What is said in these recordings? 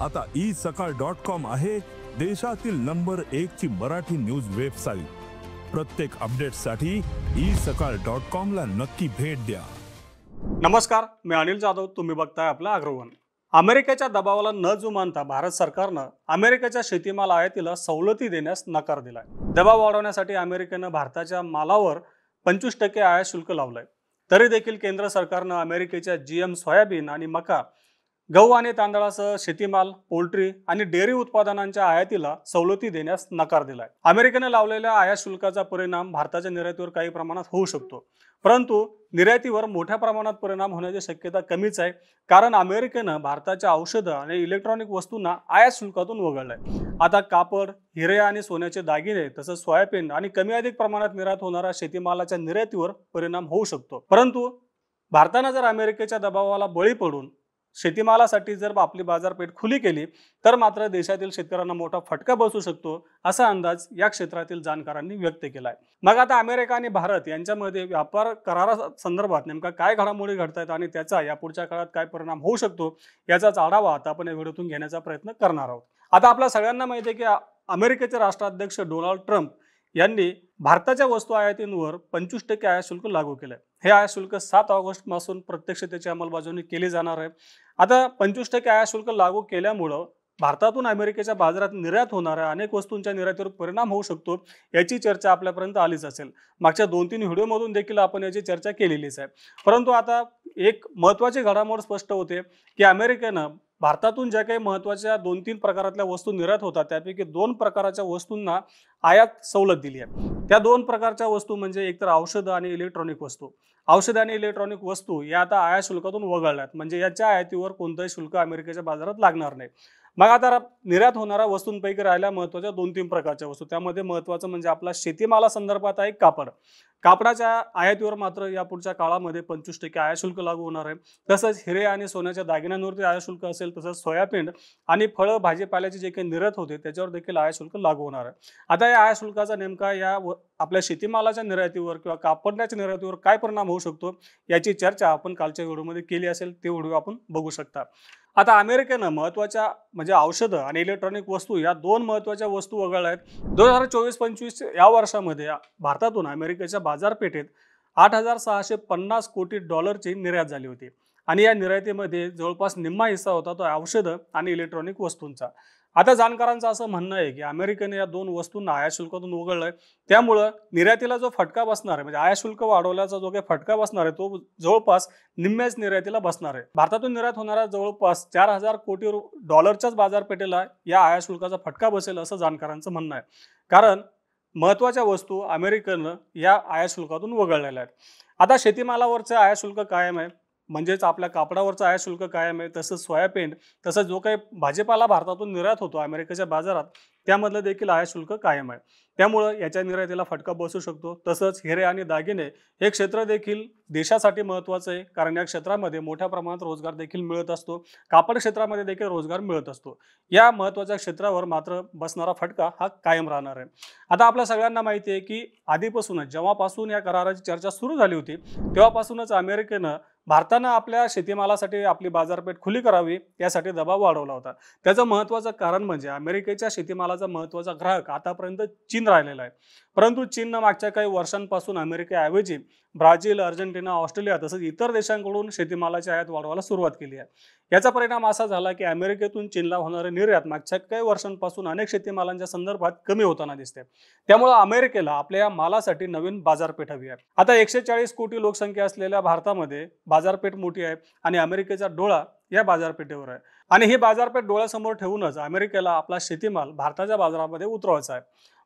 आता isakal.com आहे देशातील नंबर 1 ची मराठी न्यूज वेबसाईट। प्रत्येक अपडेटसाठी isakal.com ला नक्की भेट द्या। नमस्कार, मी अनिल जाधव। तुम्ही बघताय आपला अग्रवन। अमेरिकेच्या दबावाला न जुमानता भारत सरकारनं अमेरिकेच्या शेतीमाल आयातीला सवलती देण्यास नकार दिलाय। दबाव वाढवण्यासाठी अमेरिकेनं भारताच्या मालावर 25% आयात शुल्क लावलंय। तरी देखील केंद्र सरकारनं अमेरिकेच्या GM सोयाबीन आणि मका, गहू आणि तांदळासह शेतीमाल, पोल्ट्री आणि डेअरी उत्पादनांच्या आयातीला सवलती देण्यास नकार दिलाय। अमेरिकेने लावलेल्या आयात शुल्काचा परिणाम भारताच्या निर्यातीवर काही प्रमाणात होऊ शकतो, परंतु निर्यातीवर मोठ्या प्रमाणात परिणाम होण्याची शक्यता कमीच आहे, कारण अमेरिकेनं भारताच्या औषधं आणि इलेक्ट्रॉनिक वस्तूंना आयात शुल्कातून वगळलंय। आता कापड, हिरे आणि सोन्याचे दागिने तसंच सोयाबीन आणि कमी अधिक प्रमाणात निर्यात होणाऱ्या शेतीमालाच्या निर्यातीवर परिणाम होऊ शकतो। परंतु भारतानं जर अमेरिकेच्या दबावाला बळी पडून शेतीमालासाठी जर आपली बाजारपेठ खुली केली तर मात्र देशातील शेतकऱ्यांना मोठा फटका बसू शकतो, असा अंदाज या क्षेत्रातील जाणकारांनी व्यक्त केलाय। मग आता अमेरिका आणि भारत यांच्यामध्ये व्यापार करारासंदर्भात नेमका काय घडामोडी घडतायत आणि त्याचा यापुढच्या काळात काय परिणाम होऊ शकतो याचाच आढावा आता आपण या व्हिडिओतून घेण्याचा प्रयत्न करणार आहोत। आता आपल्या सगळ्यांना माहिती आहे की अमेरिकेचे राष्ट्राध्यक्ष डोनाल्ड ट्रम्प यांनी भारताच्या वस्तू आयातींवर 25% आयात शुल्क लागू केलंय। हे आयात शुल्क 7 ऑगस्ट पासून प्रत्यक्ष त्याची अंमलबजावणी केली जाणार आहे। आता 25% आयात शुल्क लागू केल्यामुळं भारतातून अमेरिकेच्या बाजारात निर्यात होणाऱ्या अनेक वस्तूंच्या निर्यातीवर परिणाम होऊ शकतो, याची चर्चा आपल्यापर्यंत आलीच असेल। मागच्या 2-3 व्हिडिओमधून देखील आपण याची चर्चा केलेलीच आहे। परंतु आता एक महत्त्वाची घडामोड स्पष्ट होते की अमेरिकेनं भारतातून ज्या काही महत्त्वाच्या 2-3 प्रकारातल्या वस्तू निर्यात होतात त्यापैकी 2 प्रकारच्या वस्तूंना आयात सवलत दिली आहे। त्या 2 प्रकारच्या वस्तू म्हणजे एकतर औषधं आणि इलेक्ट्रॉनिक वस्तू। औषधं आणि इलेक्ट्रॉनिक वस्तू या आता आयात शुल्कातून वगळल्यात, म्हणजे याच्या आयातीवर कोणतंही शुल्क अमेरिकेच्या बाजारात लागणार नाही। मग आता निर्यात होणाऱ्या वस्तूंपैकी राहिल्या महत्त्वाच्या 2-3 प्रकारच्या वस्तू, त्यामध्ये महत्त्वाचं म्हणजे आपला शेतीमाला संदर्भात आहे कापड। कापडाच्या आयातीवर मात्र यापुढच्या काळामध्ये 25% आयात शुल्क लागू होणार आहे। तसंच हिरे आणि सोन्याच्या दागिन्यांवरती आयात शुल्क असेल, तसंच सोयाबीन आणि फळं भाजीपाल्याची जे काही निर्यात होते त्याच्यावर देखील आयात शुल्क लागू होणार आहे। आता या आयात शुल्काचा नेमका या आपल्या शेतीमालाच्या निर्यातीवर किंवा कापडाच्या निर्यातीवर काय परिणाम होऊ शकतो याची चर्चा आपण कालच्या व्हिडिओमध्ये केली असेल, ते व्हिडिओ आपण बघू शकता। आता अमेरिकेनं महत्त्वाच्या म्हणजे औषधं आणि इलेक्ट्रॉनिक वस्तू या 2 महत्त्वाच्या वस्तू वगळल्या आहेत। 2024-25 या वर्षामध्ये भारतातून अमेरिकेच्या बाजारपेठेत $8,650 कोटी ची निर्यात झाली होती आणि या निर्यातीमध्ये जवळपास निम्मा हिस्सा होता तो औषधं आणि इलेक्ट्रॉनिक वस्तूंचा। आता जाणकारांचं असं म्हणणं आहे की अमेरिकेने या 2 वस्तूंना आयात शुल्कातून वगळलंय, त्यामुळं निर्यातीला जो फटका बसणार आहे, म्हणजे आयात शुल्क वाढवल्याचा जो काही फटका बसणार आहे तो जवळपास निम्म्याच निर्यातीला बसणार आहे। भारतातून निर्यात होणाऱ्या जवळपास $4,000 कोटी बाजारपेठेला या आयात शुल्काचा फटका बसेल असं जाणकारांचं म्हणणं आहे, कारण महत्त्वाच्या वस्तू अमेरिकेनं या आयात शुल्कातून वगळलेल्या आहेत। आता शेतीमालावरचं आयात शुल्क कायम आहे, म्हणजेच आपल्या कापडावरचं आयात शुल्क कायम आहे, तसंच सोयाबीन तसंच जो काही भाजीपाला भारतातून निर्यात होतो अमेरिकेच्या बाजारात त्यामधलं देखील आयात शुल्क कायम आहे। त्यामुळं याच्या निर्यातीला फटका बसू शकतो। तसंच हिरे आणि दागिने हे क्षेत्र देखील देशासाठी महत्त्वाचं आहे, कारण या क्षेत्रामध्ये मोठ्या प्रमाणात रोजगार देखील मिळत असतो। कापड क्षेत्रामध्ये देखील रोजगार मिळत असतो। या महत्त्वाच्या क्षेत्रावर मात्र बसणारा फटका हा कायम राहणार आहे। आता आपल्या सगळ्यांना माहिती आहे की आधीपासूनच जेव्हापासून या कराराची चर्चा सुरू झाली होती तेव्हापासूनच अमेरिकेनं भारतानं आपल्या शेतीमालासाठी आपली बाजारपेठ खुली करावी यासाठी दबाव वाढवला होता। त्याचं महत्त्वाचं कारण म्हणजे अमेरिकेच्या शेतीमालाचा महत्त्वाचा ग्राहक आतापर्यंत चीन राहिलेला आहे, परंतु चीननं मागच्या काही वर्षांपासून अमेरिकेऐवजी ब्राझील, अर्जेंटिना, ऑस्ट्रेलिया तसंच इतर देशांकडून शेतीमालाची आयात वाढवायला सुरुवात केली आहे। याचा परिणाम असा झाला की अमेरिकेतून चीनला होणारी निर्यात मागच्या काही वर्षांपासून अनेक शेतीमालांच्या संदर्भात कमी होताना दिसते। त्यामुळे अमेरिकेला आपल्या या मालासाठी नवीन बाजारपेठ हवी आहे। आता 140 कोटी लोकसंख्या असलेल्या भारतामध्ये बाजारपेठ मोठी आहे आणि अमेरिकेचा डोळा या बाजारपेठेवर आहे आणि ही बाजारपेठ डोळ्यासमोर ठेवूनच अमेरिकेला आपला शेतीमाल भारताच्या बाजारामध्ये उतरवायचा आहे।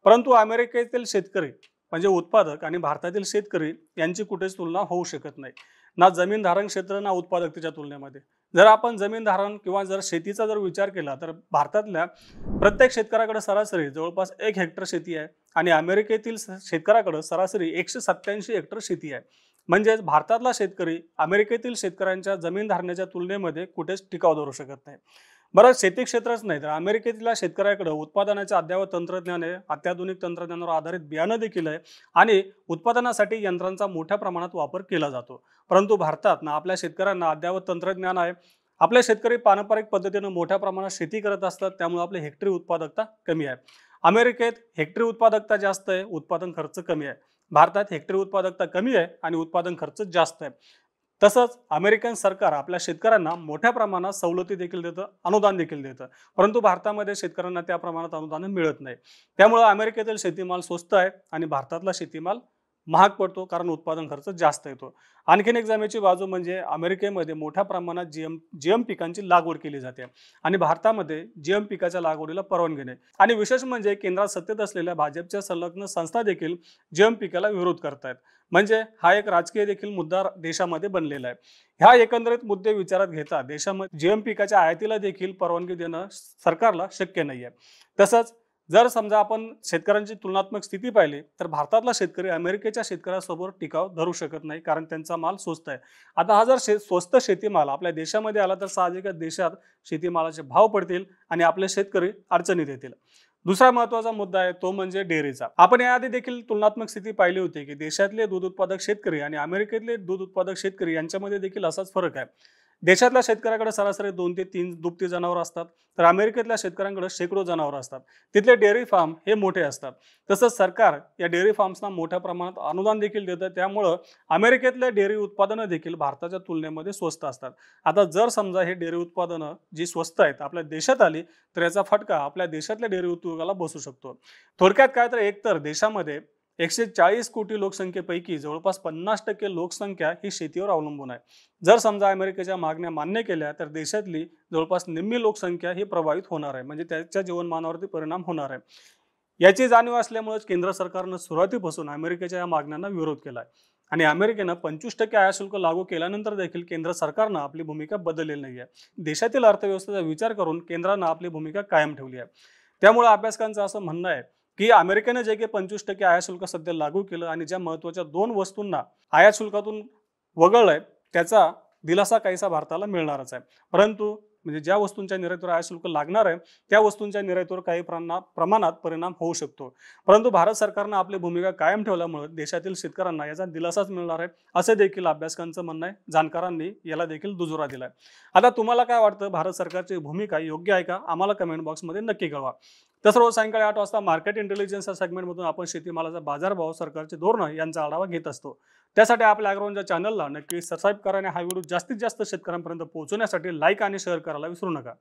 परंतु अमेरिकेतील शेतकरी म्हणजे उत्पादक आणि भारतातील शेतकरी यांची कुठेच तुलना होऊ शकत नाही, ना जमीन धारण क्षेत्र ना उत्पादकतेच्या तुलनेमध्ये। जर आपण जमीन धारण किंवा जर शेतीचा जर विचार केला तर भारतातल्या प्रत्येक शेतकऱ्याकडे सरासरी जवळपास 1 हेक्टर शेती आहे आणि अमेरिकेतील शेतकऱ्याकडे सरासरी 187 हेक्टर शेती आहे। म्हणजेच भारतातला शेतकरी अमेरिकेतील शेतकऱ्यांच्या जमीन धारण्याच्या तुलनेमध्ये कुठेच टिकाव धरू शकत नाही। बरं, शेती क्षेत्रच नाही तर अमेरिकेतील शेतकऱ्याकडे उत्पादनाचे अद्ययावत तंत्रज्ञान आहे, अत्याधुनिक तंत्रज्ञानावर आधारित बियाणं देखील आहे आणि उत्पादनासाठी यंत्रांचा मोठ्या प्रमाणात वापर केला जातो। परंतु भारतात ना आपल्या शेतकऱ्यांना अद्ययावत तंत्रज्ञान आहे, आपले शेतकरी पारंपरिक पद्धतीने मोठ्या प्रमाणात शेती करत असतात, त्यामुळे आपली हेक्टरी उत्पादकता कमी आहे. अमेरिकेत हेक्टरी उत्पादकता जास्त आहे, उत्पादन खर्च कमी आहे. भारतात हेक्टरी उत्पादकता कमी आहे आणि उत्पादन खर्च जास्त आहे. तसंच अमेरिकन सरकार आपल्या शेतकऱ्यांना मोठ्या प्रमाणात सवलती देखील देतं, अनुदान देखील देतं. परंतु भारतामध्ये शेतकऱ्यांना त्या प्रमाणात अनुदान मिळत नाही. त्यामुळे अमेरिकेतील शेतीमाल स्वस्त आहे आणि भारतातला शेतीमाल महाग पडतो, कारण उत्पादन खर्च जास्त येतो. आणखीन एक जमेची बाजू म्हणजे अमेरिकेमध्ये मोठ्या प्रमाणात जीएम पिकांची लागवड केली जाते आणि भारतामध्ये जीएम पिकाच्या लागवडीला परवानगी नाही. आणि विशेष म्हणजे केंद्रात सत्तेत असलेल्या भाजपच्या संलग्न संस्था देखील जीएम पिकाला विरोध करतायत. म्हणजे हा एक राजकीय देखील मुद्दा देशामध्ये बनलेला आहे. ह्या एकंदरीत मुद्दे विचारात घेता देशामध्ये जीएम पिकाच्या आयातीला देखील परवानगी देणं सरकारला शक्य नाहीये. तसंच जर समजा आपण शेतकऱ्यांची तुलनात्मक स्थिती पाहिली तर भारतातला शेतकरी अमेरिकेच्या शेतकऱ्यासमोर टिकाव धरू शकत नाही, कारण त्यांचा माल स्वस्त आहे. आता हा जर स्वस्त शेतीमाल आपल्या देशामध्ये आला तर साहजिकच देशात शेतीमालाचे भाव पडतील आणि आपले शेतकरी अडचणीत येतील. दुसरा महत्त्वाचा मुद्दा आहे तो म्हणजे डेअरीचा. आपण याआधी देखील तुलनात्मक स्थिती पाहिली होती की देशातले दूध उत्पादक शेतकरी आणि अमेरिकेतले दूध उत्पादक शेतकरी यांच्यामध्ये देखील असाच फरक आहे. देशातल्या शेतकऱ्याकडे सरासरी 2 ते 3 दुभती जनावरं असतात, तर अमेरिकेतल्या शेतकऱ्यांकडे शेकडो जनावरं असतात. तिथले डेअरी फार्म हे मोठे असतात. तसंच सरकार या डेअरी फार्म्सना मोठ्या प्रमाणात अनुदान देखील देतं, त्यामुळं अमेरिकेतले डेअरी उत्पादनं देखील भारताच्या तुलनेमध्ये स्वस्त असतात. आता जर समजा हे डेअरी उत्पादनं जी स्वस्त आहेत आपल्या देशात आली तर याचा फटका आपल्या देशातल्या डेअरी उद्योगाला बसू शकतो. थोडक्यात काय तर एकतर देशामध्ये 140 कोटी लोकसंख्येपैकी जवळपास 50% लोकसंख्या ही शेतीवर अवलंबून आहे. जर समजा अमेरिकेच्या मागण्या मान्य केल्या तर देशातली जवळपास निम्मी लोकसंख्या ही प्रभावित होणार आहे, म्हणजे त्याच्या जीवनमानावरती परिणाम होणार आहे. याची जाणीव असल्यामुळेच केंद्र सरकारनं सुरुवातीपासून अमेरिकेच्या या मागण्यांना विरोध केला आहे आणि अमेरिकेनं 25% आयात शुल्क लागू केल्यानंतर देखील केंद्र सरकारनं आपली भूमिका बदललेली नाही आहे. देशातील अर्थव्यवस्थेचा विचार करून केंद्रानं आपली भूमिका कायम ठेवली आहे. त्यामुळे अभ्यासकांचं असं म्हणणं आहे की अमेरिकेनं जे काही 25% आयात शुल्क सध्या लागू केलं आणि ज्या महत्त्वाच्या 2 वस्तूंना आयात शुल्कातून वगळलंय त्याचा दिलासा काहीसा भारताला मिळणारच आहे. परंतु म्हणजे ज्या वस्तूंच्या निर्यातीवर आयात शुल्क लागणार आहे त्या वस्तूंच्या निर्यातीवर काही प्रमाणात परिणाम होऊ शकतो. परंतु भारत सरकारनं आपली भूमिका कायम ठेवल्यामुळे देशातील शेतकऱ्यांना याचा दिलासाच मिळणार आहे असे देखील अभ्यासकांचं म्हणणं आहे. जाणकारांनी याला देखील दुजोरा दिलाय. आता तुम्हाला काय वाटतं, भारत सरकारची भूमिका योग्य आहे का? आम्हाला कमेंट बॉक्समध्ये नक्की कळवा. तसं रोज सायंकाळी 8 वाजता मार्केट इंटेलिजन्स या सेगमेंटमधून आपण शेतीमालाचा बाजारभाव, सरकारचे धोरणं यांचा आढावा घेत असतो. त्यासाठी आपल्या ॲग्रोवनच्या चॅनलला नक्की सबस्क्राईब करा आणि हा व्हिडिओ जास्तीत जास्त शेतकऱ्यांपर्यंत पोहोचवण्यासाठी लाईक आणि शेअर करायला विसरू नका.